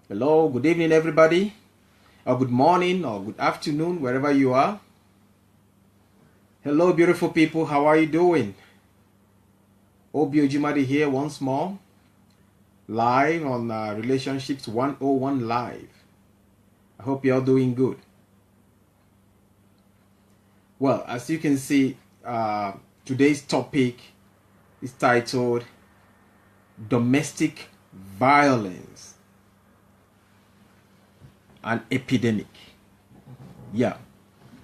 Hello, good evening, everybody, or good morning, or good afternoon, wherever you are. Hello, beautiful people, how are you doing? Ojimadu here once more, live on Relationships 101 Live. I hope you're doing good. Well, as you can see, today's topic is titled Domestic Violence. An epidemic. Yeah,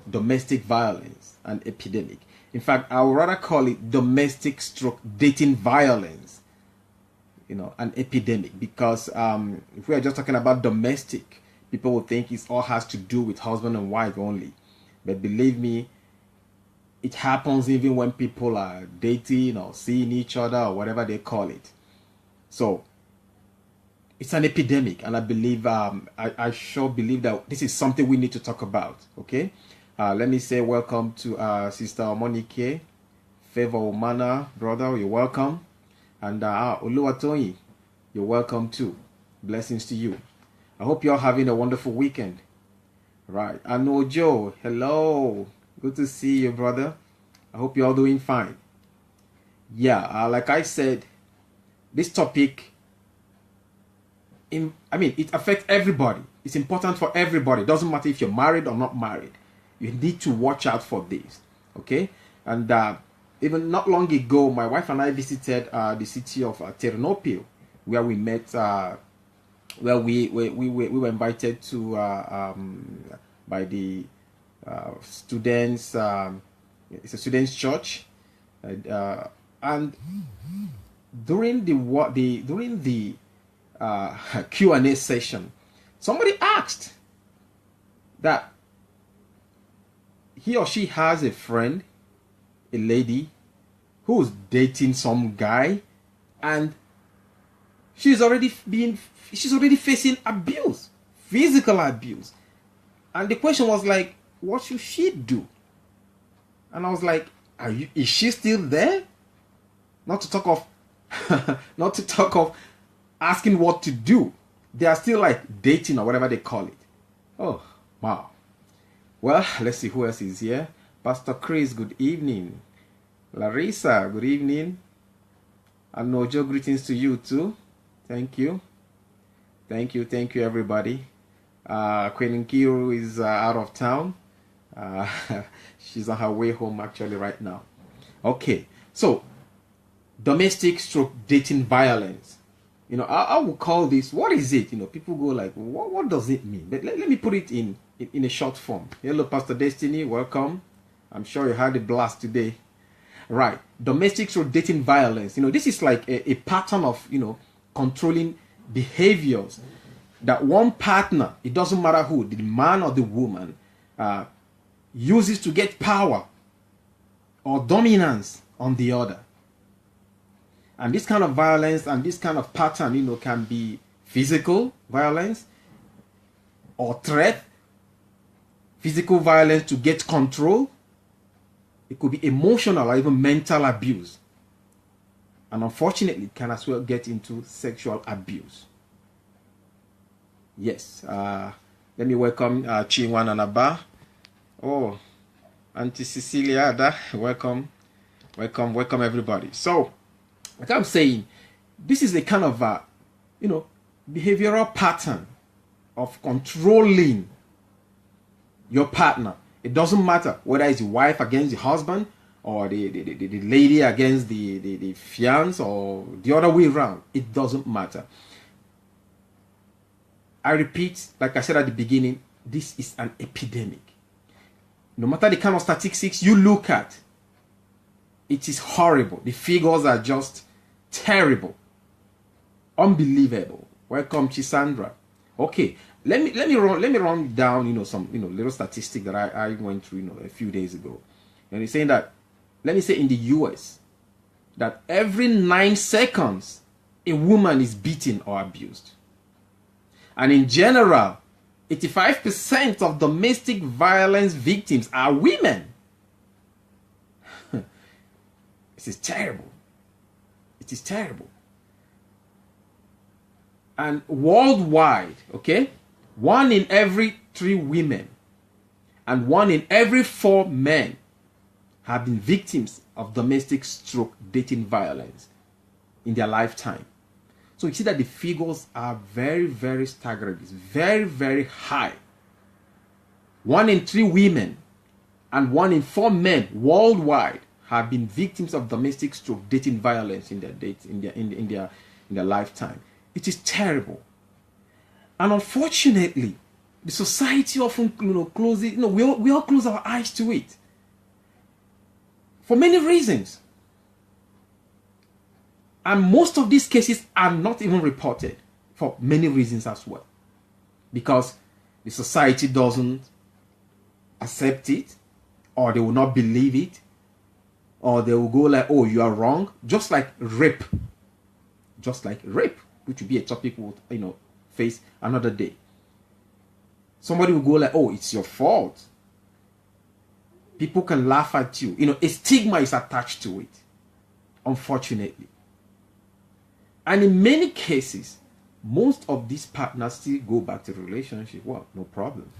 domestic violence, an epidemic. In fact, I would rather call it domestic stroke dating violence, an epidemic, because if we are just talking about domestic, people will think it all has to do with husband and wife only. But believe me, it happens even when people are dating or seeing each other or whatever they call it. So it's an epidemic, and I believe, I sure believe that this is something we need to talk about, okay? Let me say welcome to Sister Monique, Favor Omana, brother, you're welcome. And Oluwatoyi, you're welcome too. Blessings to you. I hope you're having a wonderful weekend. Right, and Ojo, hello. Good to see you, brother. I hope you're all doing fine. Yeah, like I said, this topic, it affects everybody. It's important for everybody. It doesn't matter if you're married or not married. You need to watch out for this, okay? And even not long ago, my wife and I visited the city of Ternopil, where we met, where we were invited to by the students. It's a students' church, and during the Q&A session, somebody asked that he or she has a friend, a lady, who's dating some guy, and she's already facing abuse, physical abuse. And the question was like, what should she do? And I was like, is she still there? Not to talk of asking what to do. They are still like dating or whatever they call it. Oh, wow. Well, let's see who else is here. Pastor Chris, good evening. Larissa, good evening. And Nojo, greetings to you too. Thank you. Thank you, everybody. Queen Nkiru is out of town. She's on her way home actually right now. Okay, so domestic stroke dating violence. I would call this, what is it? People go like, what does it mean? But let me put it in a short form. Hello, Pastor Destiny, welcome. I'm sure you had a blast today. Right, domestic stroke dating violence. This is like a pattern of, controlling behaviors that one partner, it doesn't matter who, the man or the woman, uses to get power or dominance on the other. And this kind of violence and this kind of pattern, can be physical violence or threat, physical violence to get control. It could be emotional or even mental abuse. And unfortunately, it can as well get into sexual abuse. Yes. Let me welcome Chinwan Anaba. Oh, Auntie Cecilia, welcome. Welcome everybody. So, like I'm saying, this is a kind of behavioral pattern of controlling your partner. It doesn't matter whether it's the wife against the husband or the lady against the fiance or the other way around. It doesn't matter. I repeat, like I said at the beginning, this is an epidemic. No matter the kind of statistics you look at, it is horrible. The figures are just terrible, unbelievable. Welcome, Chisandra. Okay, let me run down some little statistic that I went through a few days ago. And it's saying that, let me say, in the US, that every 9 seconds a woman is beaten or abused. And in general, 85% of domestic violence victims are women. This is terrible. It is terrible. And worldwide, okay, 1 in every 3 women and 1 in every 4 men have been victims of domestic stroke dating violence in their lifetime. So you see that the figures are very, very staggering. It's very, very high. 1 in 3 women and 1 in 4 men worldwide have been victims of domestic stroke dating violence in their lifetime. It is terrible. And unfortunately, the society often closes, we all close our eyes to it. For many reasons. And most of these cases are not even reported for many reasons as well. Because the society doesn't accept it, or they will not believe it, or they will go like, oh, you are wrong. Just like rape. Just like rape, which will be a topic we'll face another day. Somebody will go like, oh, it's your fault. People can laugh at you. A stigma is attached to it, unfortunately. And in many cases, most of these partners still go back to the relationship. Well, no problem.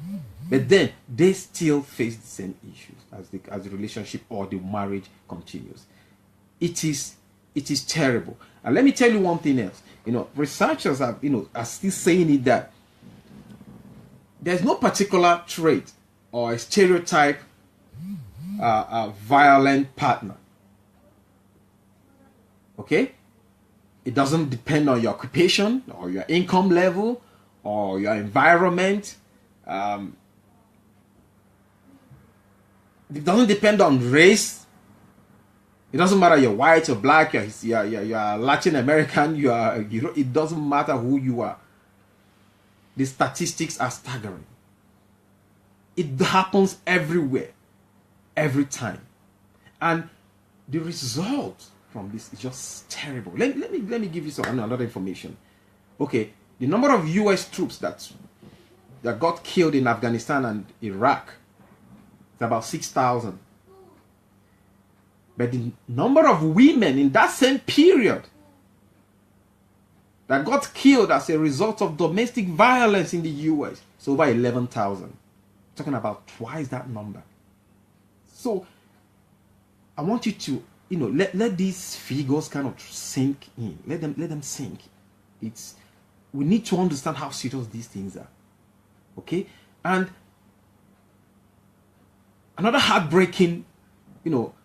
But then they still face the same issues as the relationship or the marriage continues. It is terrible. And let me tell you one thing else. Researchers are still saying it, that there's no particular trait or a stereotype violent partner. Okay? It doesn't depend on your occupation or your income level or your environment. It doesn't depend on race. It doesn't matter you're white or black, you're Latin American, it doesn't matter who you are. The statistics are staggering. It happens everywhere, every time. And the result from this is just terrible. Let me give you another information. Okay, the number of US troops that got killed in Afghanistan and Iraq is about 6,000. But the number of women in that same period that got killed as a result of domestic violence in the US is over 11,000. Talking about twice that number. So I want you to let these figures kind of sink in. Let them sink. We need to understand how serious these things are. Okay? And another heartbreaking,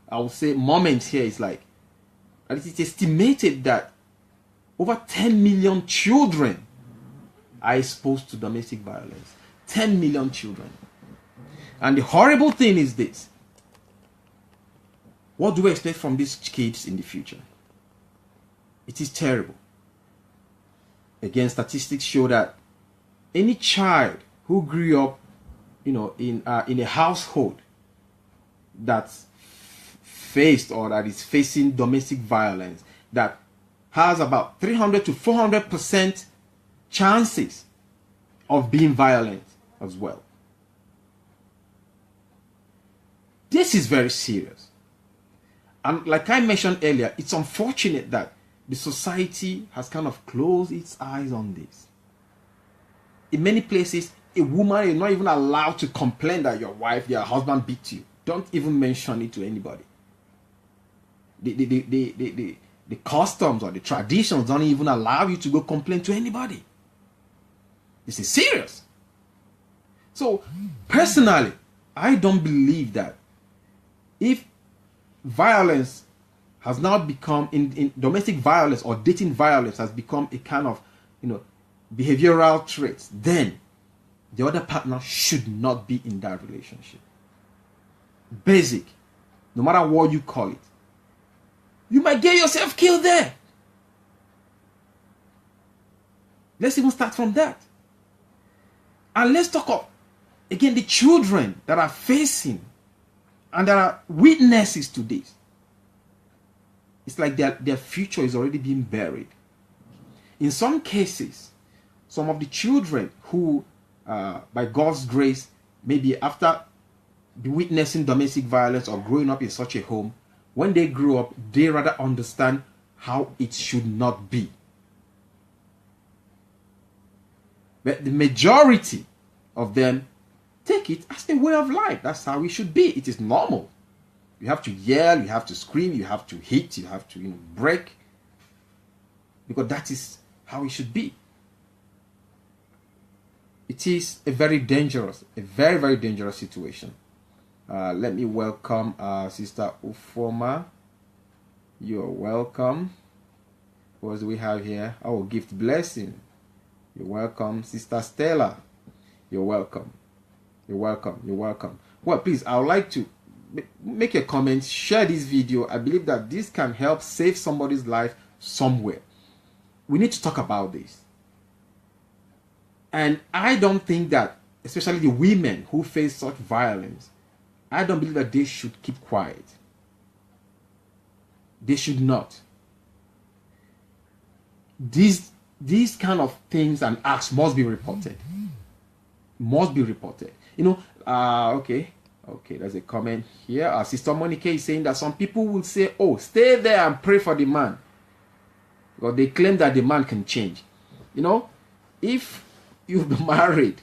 I would say moment here is like, it is estimated that over 10 million children are exposed to domestic violence. 10 million children. And the horrible thing is this. What do we expect from these kids in the future? It is terrible. Again, statistics show that any child who grew up, in a household that's faced or that is facing domestic violence, that has about 300 to 400% chances of being violent as well. This is very serious. And like I mentioned earlier, it's unfortunate that the society has kind of closed its eyes on this. In many places, a woman is not even allowed to complain that your husband beat you. Don't even mention it to anybody. The customs or the traditions don't even allow you to go complain to anybody. This is serious. So, personally, I don't believe that if violence has now become, in domestic violence or dating violence has become a kind of, behavioral trait, then the other partner should not be in that relationship. Basic. No matter what you call it. You might get yourself killed there. Let's even start from that. And let's talk of, again, the children that are facing and that are witnesses to this. It's like their future is already being buried. In some cases, some of the children who, by God's grace, maybe after witnessing domestic violence or growing up in such a home, when they grow up, they rather understand how it should not be. But the majority of them take it as a way of life. That's how it should be. It is normal. You have to yell, you have to scream, you have to hit, you have to break. Because that is how it should be. It is a very, very dangerous situation. Let me welcome Sister Ufoma. You're welcome. What do we have here? Oh, gift blessing. You're welcome. Sister Stella. You're welcome. You're welcome. You're welcome. Well, please, I would like to make a comment, share this video. I believe that this can help save somebody's life somewhere. We need to talk about this. And I don't think that, especially the women who face such violence, I don't believe that they should keep quiet. They should not. These kind of things and acts must be reported. Must be reported. Okay, there's a comment here. Sister Monica is saying that some people will say, oh, stay there and pray for the man. Because they claim that the man can change. If you've been married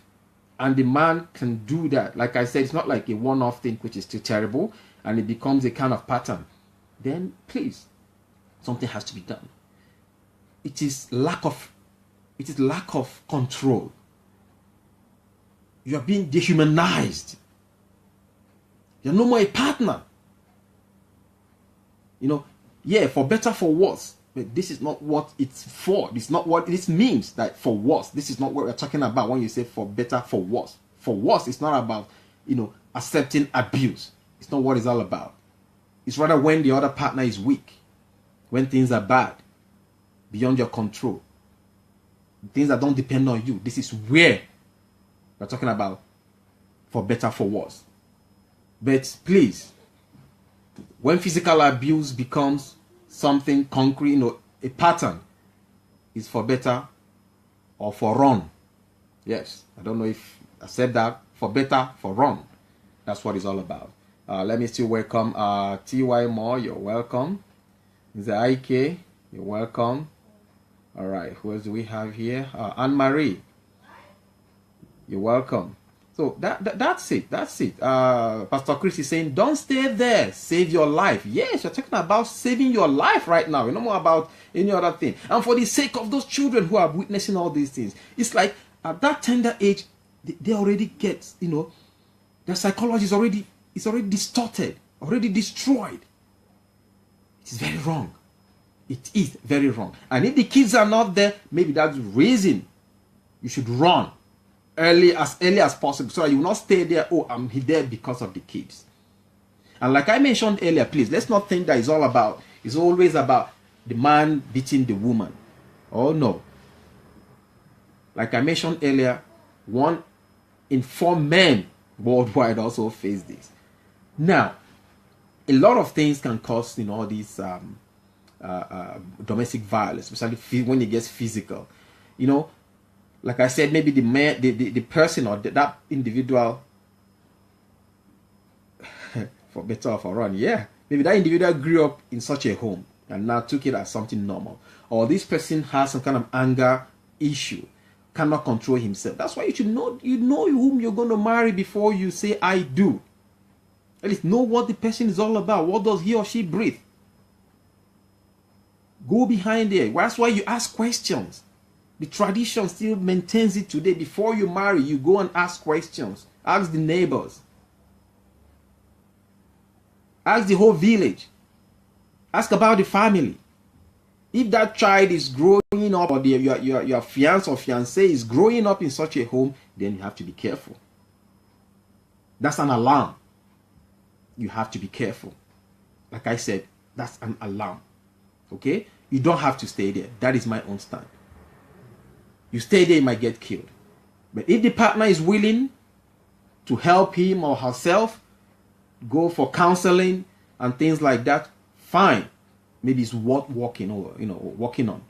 and the man can do that, like I said, it's not like a one-off thing which is still terrible and it becomes a kind of pattern, then please, something has to be done. It is lack of control. You are being dehumanized. You're no more a partner. Yeah, for better, for worse. But this is not what it's for. This is not what this means, that for worse. This is not what we're talking about when you say for better, for worse. For worse, it's not about, accepting abuse. It's not what it's all about. It's rather when the other partner is weak, when things are bad, beyond your control, things that don't depend on you. This is where we're talking about for better, for worse. But please, when physical abuse becomes something concrete, a pattern, is for better or for run. Yes, I don't know if I said that. For better, for run. That's what it's all about. Let me still welcome T.Y. Moore. You're welcome. Zaike, you're welcome. All right, who else do we have here? Anne-Marie, you're welcome. So that's it. Pastor Chris is saying, don't stay there. Save your life. Yes, you're talking about saving your life right now. You're no more about any other thing. And for the sake of those children who are witnessing all these things, it's like at that tender age, they already get, their psychology is already distorted, already destroyed. It is very wrong. It is very wrong. And if the kids are not there, maybe that's the reason you should run early as possible, so that you will not stay there. Oh, I'm there because of the kids. And like I mentioned earlier, please, let's not think that it's always about the man beating the woman. Oh no. Like I mentioned earlier, 1 in 4 men worldwide also face this. Now, a lot of things can cause all these domestic violence, especially when it gets physical. Like I said, maybe the person or that individual, for better or for wrong, yeah, maybe that individual grew up in such a home and now took it as something normal. Or this person has some kind of anger issue, cannot control himself. That's why you should know whom you're going to marry before you say I do. At least know what the person is all about. What does he or she breathe? Go behind there. That's why you ask questions. The tradition still maintains it today. Before you marry, you go and ask questions. Ask the neighbors. Ask the whole village. Ask about the family. If that child is growing up, or your fiancé or fiancée is growing up in such a home, then you have to be careful. That's an alarm. You have to be careful. Like I said, that's an alarm. Okay? You don't have to stay there. That is my own stand. You stay there, you might get killed. But if the partner is willing to help him or herself, go for counseling and things like that, fine. Maybe it's worth working on.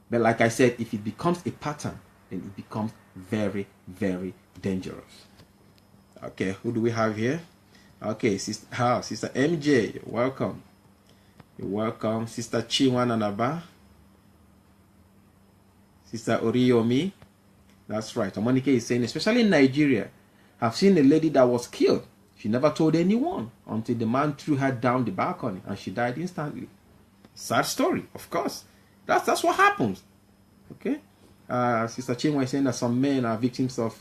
But like I said, if it becomes a pattern, then it becomes very, very dangerous. Okay, who do we have here? Okay, Sister MJ, you're welcome. You're welcome. Sister Chiwananaba. Sister Oriyomi. That's right. Omonike is saying, especially in Nigeria, I've seen a lady that was killed. She never told anyone until the man threw her down the balcony and she died instantly. Sad story, of course. That's what happens. Okay? Sister Chinwa is saying that some men are victims of,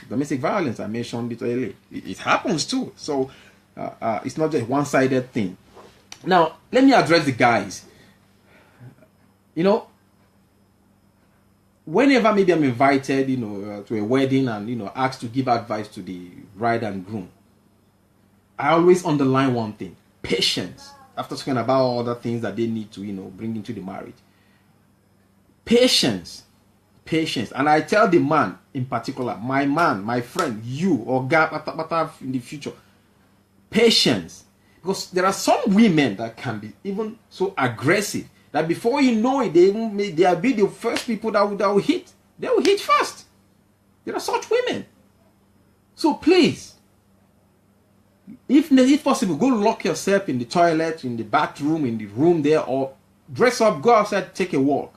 domestic violence. I mentioned it earlier. It happens too. So it's not just a one-sided thing. Now, let me address the guys. You know, whenever maybe I'm invited, to a wedding and, asked to give advice to the bride and groom, I always underline one thing: patience. After talking about all the things that they need to, bring into the marriage. Patience. And I tell the man in particular, my man, my friend, you, or God, in the future, patience. Because there are some women that can be even so aggressive that before you know it, they will be the first people that will hit. They will hit first. There are such women. So please, if possible, go lock yourself in the toilet, in the bathroom, in the room there, or dress up, go outside, take a walk.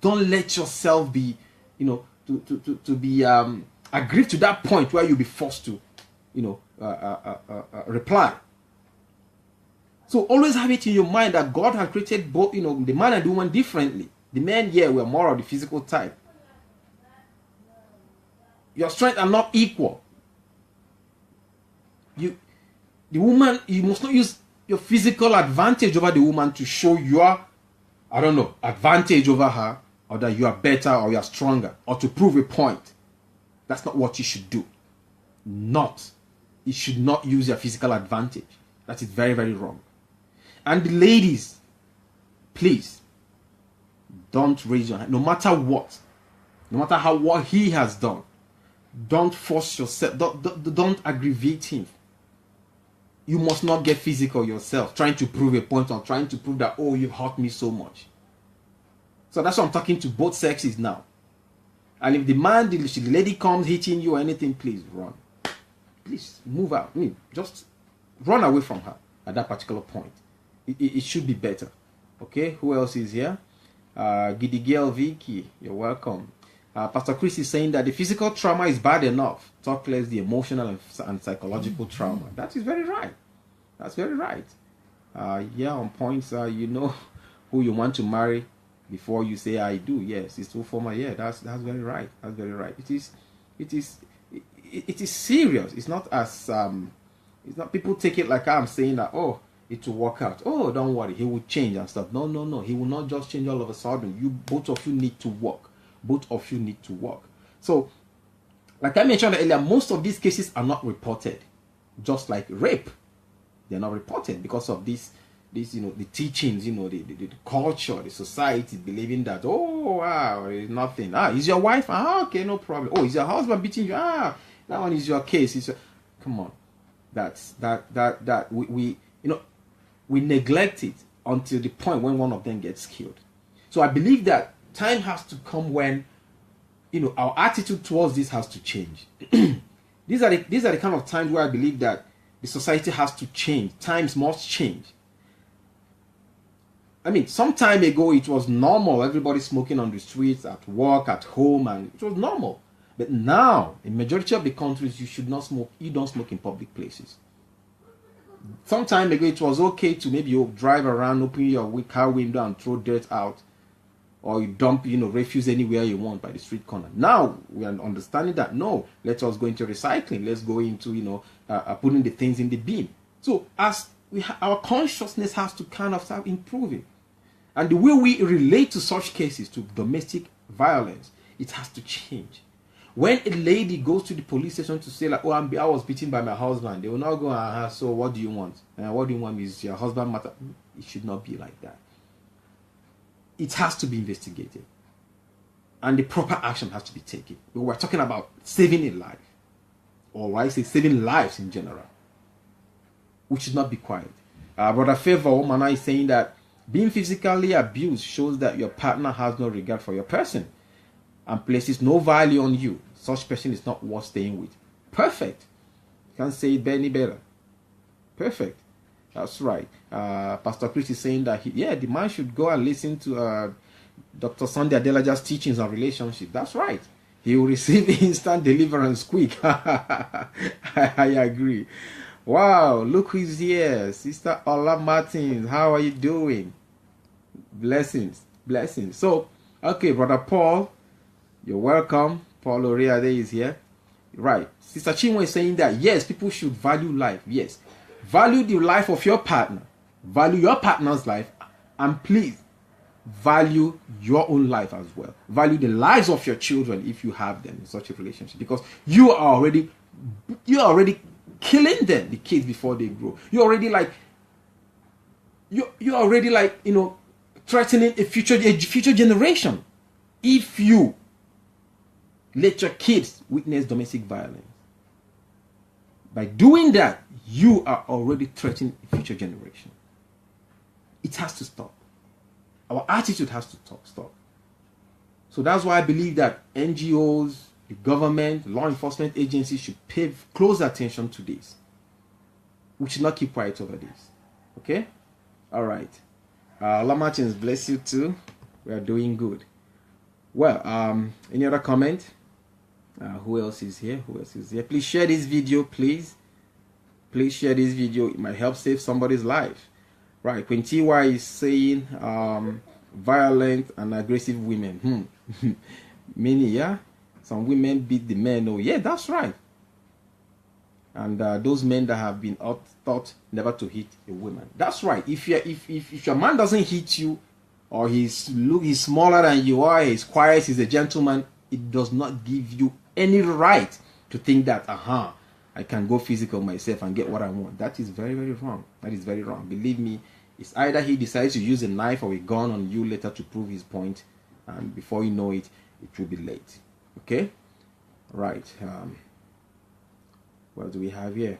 Don't let yourself be, to be aggrieved to that point where you'll be forced to, reply. So always have it in your mind that God has created both, the man and the woman differently. The men, we're more of the physical type. Your strengths are not equal. The woman, you must not use your physical advantage over the woman to show your, advantage over her, or that you are better or you are stronger, or to prove a point. That's not what you should do. You should not use your physical advantage. That is very, very wrong. And the ladies, please, don't raise your hand. No matter what, no matter what he has done, don't force yourself. Don't aggravate him. You must not get physical yourself, trying to prove a point or trying to prove that, oh, you hurt me so much. So that's why I'm talking to both sexes now. And if the lady comes hitting you or anything, please run. Please move out. Just run away from her at that particular point. It should be better. Okay, who else is here? Giddy Girl Vicky, you're welcome. Pastor Chris is saying that the physical trauma is bad enough. Talk less the emotional and psychological trauma. That is very right. That's very right. On points, you know who you want to marry before you say I do. Yes, it's too formal. Yeah, that's very right. That's very right. It is serious. It's not as it's not, people take it like I'm saying that, oh, it will work out. Oh, don't worry, he will change and stuff. No. He will not just change all of a sudden. Both of you need to work. Both of you need to work. So, like I mentioned earlier, most of these cases are not reported. Just like rape, they're not reported because of this, the teachings, the culture, the society believing that, oh, wow, it's nothing. Is your wife? Okay, no problem. Oh, is your husband beating you? That one is your case. Come on. We neglect it until the point when one of them gets killed. So I believe that time has to come when, our attitude towards this has to change. These are the kind of times where I believe that the society has to change. Times must change. Some time ago it was normal. Everybody smoking on the streets, at work, at home, and it was normal. But now, in majority of the countries, you should not smoke. You don't smoke in public places. Some time ago, it was okay to maybe you drive around, open your car window and throw dirt out, or you dump, refuse anywhere you want by the street corner. Now we are understanding that no, let us go into recycling. Let's go into putting the things in the bin. So as our consciousness has to kind of start improving, and the way we relate to such cases, to domestic violence, it has to change. When a lady goes to the police station to say like, oh, I was beaten by my husband, they will not go, so what do you want? What do you want? Is your husband matter? It should not be like that. It has to be investigated. And the proper action has to be taken. We're talking about saving a life. Or I say saving lives in general. We should not be quiet. Brother Favor Omana is saying that being physically abused shows that your partner has no regard for your person and places no value on you. Such person is not worth staying with. Perfect. Can't say it any better. Perfect. That's right. Pastor Chris is saying that the man should go and listen to Dr. Sunday Adelaja's teachings on relationship. That's right. He will receive instant deliverance quick. I agree. Wow, look who's here. Sister Ola Martins, how are you doing? Blessings, blessings. So, okay, Brother Paul, you're welcome. Paul Oriade is here. Right. Sister Chinwe is saying that, yes, people should value life. Yes. Value the life of your partner. Value your partner's life. And please, value your own life as well. Value the lives of your children if you have them in such a relationship. Because you're already killing them, the kids, before they grow. You're already threatening a future generation if you let your kids witness domestic violence. By doing that, you are already threatening a future generation. It has to stop. Our attitude has to stop. So that's why I believe that NGOs, the government, law enforcement agencies should pay close attention to this. We should not keep quiet over this. Okay? All right. Lamartins, bless you too. We are doing good. Well, any other comment? Who else is here? Please share this video, please. Please share this video. It might help save somebody's life. Right. Quintiwa is saying violent and aggressive women. Many, yeah. Some women beat the men. Oh, yeah, that's right. And those men that have been taught never to hit a woman. That's right. If your man doesn't hit you, or he's smaller than you are, he's quiet, he's a gentleman, it does not give you any right to think that I can go physical myself and get what I want. That is very, very wrong. That is very wrong. Believe me, it's either he decides to use a knife or a gun on you later to prove his point, and before you know it, it will be late. Okay? Right. What do we have here?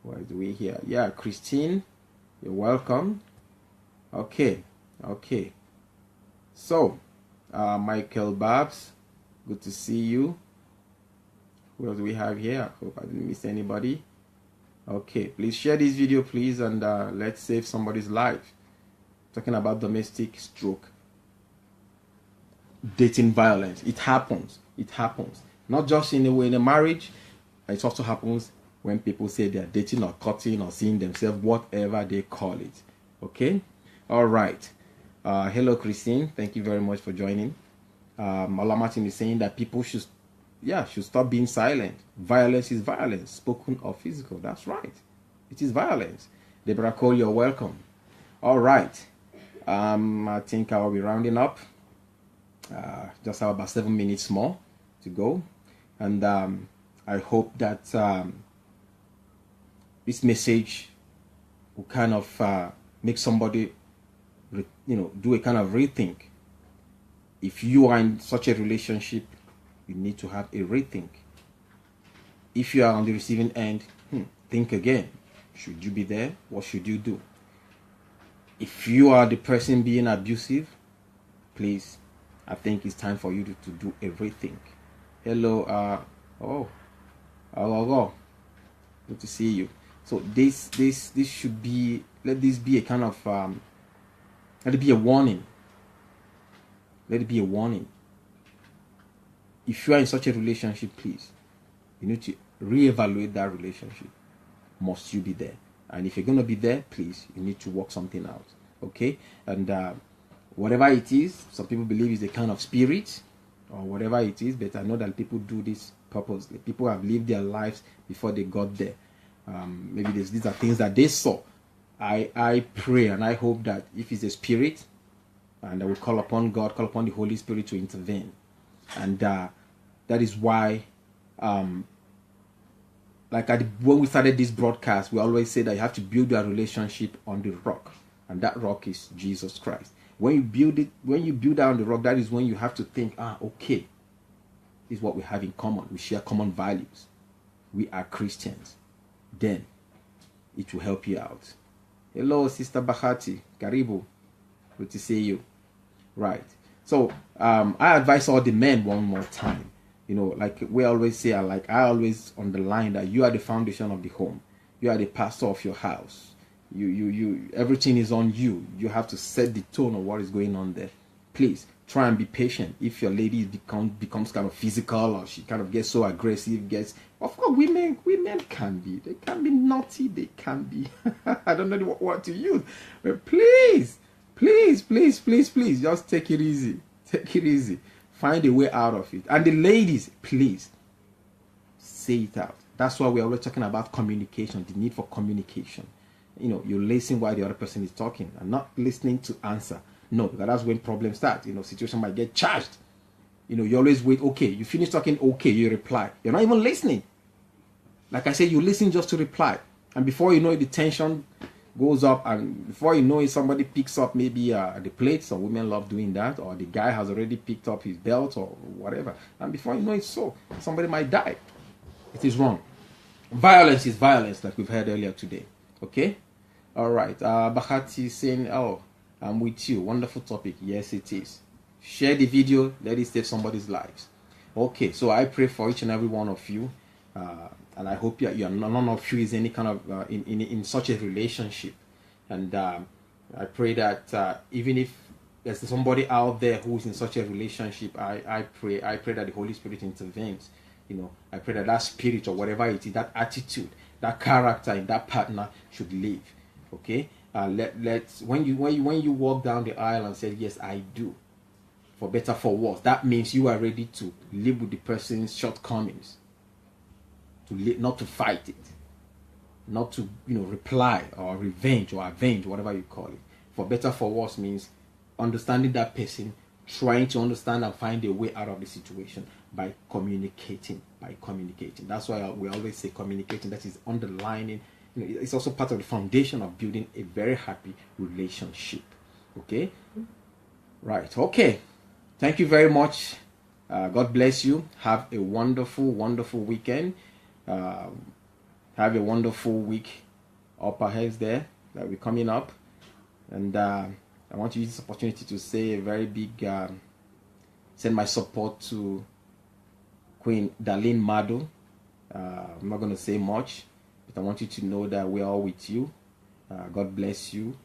What do we hear? Yeah, Christine, you're welcome. Okay. So, Michael Babs, good to see you. What do we have here? I hope I didn't miss anybody. Okay, please share this video, please, and let's save somebody's life. Talking about domestic stroke, dating violence. It happens. Not just in a marriage. It also happens when people say they're dating or cutting or seeing themselves, whatever they call it. Okay? All right. Hello, Christine. Thank you very much for joining. Ola Martin is saying that people should stop being silent. Violence is violence, spoken or physical. That's right. It is violence. Deborah Cole, you're welcome. All right. I think I'll be rounding up. Just have about 7 minutes more to go. And I hope that this message will kind of make somebody, do a kind of rethink. If you are in such a relationship, you need to have a rethink. If you are on the receiving end, think again. Should you be there? What should you do? If you are the person being abusive, please, I think it's time for you to do a rethink. Hello, good to see you. So this should be, let this be a kind of, let it be a warning. Let it be a warning. If you are in such a relationship, please, you need to reevaluate that relationship. Must you be there? And if you're going to be there, please, you need to work something out. Okay? And whatever it is, some people believe it's a kind of spirit or whatever it is, but I know that people do this purposely. People have lived their lives before they got there. Maybe these are things that they saw. I pray and I hope that if it's a spirit, and I will call upon God, call upon the Holy Spirit to intervene. And that is why, when we started this broadcast, we always say that you have to build your relationship on the rock. And that rock is Jesus Christ. When you build that on the rock, that is when you have to think, okay, this is what we have in common. We share common values. We are Christians. Then it will help you out. Hello, Sister Bahati. Karibu. Good to see you. Right. So I advise all the men one more time. Like we always say, I always underline that you are the foundation of the home. You are the pastor of your house. You everything is on you. You have to set the tone of what is going on there. please try and be patient. If your lady becomes kind of physical, or she kind of gets so aggressive, of course, women can be naughty, they can be I don't know what word to use, but please, just take it easy, find a way out of it. And the ladies, please say it out. That's why we're always talking about communication, the need for communication. You listen while the other person is talking and not listening to answer. No, because that's when problems start. Situation might get charged. You always wait. Okay, you finish talking. Okay, you reply. You're not even listening. Like I said, you listen just to reply. And before you know it, the tension goes up. And before you know it, somebody picks up maybe the plate. Some women love doing that. Or the guy has already picked up his belt or whatever. And before you know it, somebody might die. It is wrong. Violence is violence, like we've heard earlier today. Okay? All right. Bahati is saying, oh, I'm with you. Wonderful topic. Yes, it is. Share the video. Let it save somebody's lives. Okay, so I pray for each and every one of you. And I hope none of you is any kind of in such a relationship. And I pray that even if there's somebody out there who's in such a relationship, I pray that the Holy Spirit intervenes. I pray that spirit or whatever it is, that attitude, that character in that partner should leave. Okay, when you walk down the aisle and say yes, I do, for better for worse, that means you are ready to live with the person's shortcomings, not to fight it, not to reply or revenge or avenge, whatever you call it. For better for worse means understanding that person, trying to understand and find a way out of the situation by communicating. That's why we always say communicating. That is underlining. It's also part of the foundation of building a very happy relationship. Okay? Right. Okay. Thank you very much. God bless you. Have a wonderful, wonderful weekend. Have a wonderful week up ahead there that we're coming up. And I want to use this opportunity to say a very big, send my support to Queen Darlene Madu. I'm not going to say much, but I want you to know that we're all with you. God bless you.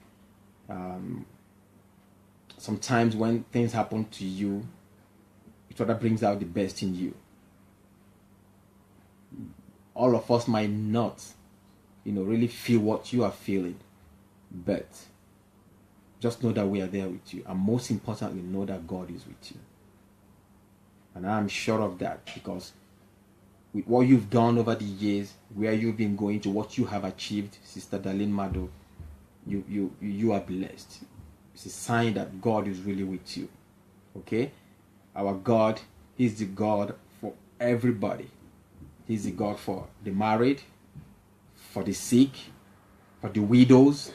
Sometimes when things happen to you, it rather brings out the best in you. All of us might not, really feel what you are feeling, but just know that we are there with you. And most importantly, know that God is with you. And I'm sure of that, because with what you've done over the years, where you've been going to, what you have achieved, Sister Darlene Madu, you are blessed. It's a sign that God is really with you. Okay? Our God is the God for everybody. He's the God for the married, for the sick, for the widows,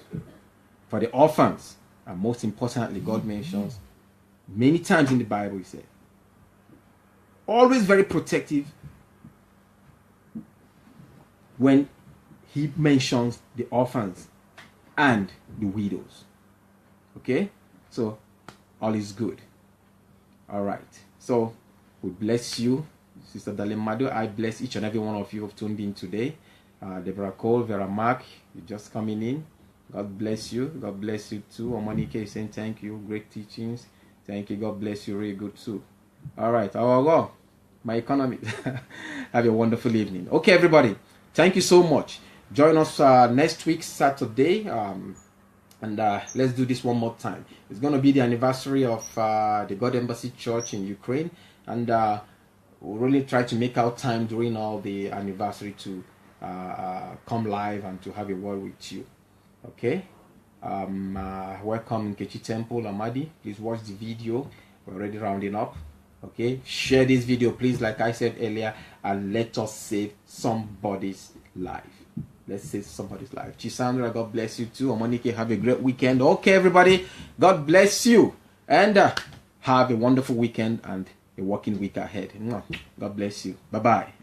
for the orphans. And most importantly, God mentions many times in the Bible, he said, always very protective when he mentions the orphans and the widows. Okay? So, all is good. All right. So, we bless you, Sister Darlene Madu. I bless each and every one of you who have tuned in today. Deborah Cole, Vera Mark, you're just coming in. God bless you. God bless you too. Omonike is saying thank you. Great teachings. Thank you. God bless you. Really good too. All right. I will go. My economy. Have a wonderful evening. Okay, everybody. Thank you so much. Join us next week, Saturday. And let's do this one more time. It's going to be the anniversary of the God Embassy Church in Ukraine. And we'll really try to make our time during all the anniversary to come live and to have a word with you. Okay? Welcome Nkechi Temple, Amadi. Please watch the video. We're already rounding up. Okay? Share this video, please, like I said earlier. And let us save somebody's life. Let's save somebody's life. Chisandra, God bless you too. Omonike, have a great weekend. Okay, everybody. God bless you. And have a wonderful weekend and a working week ahead. God bless you. Bye-bye.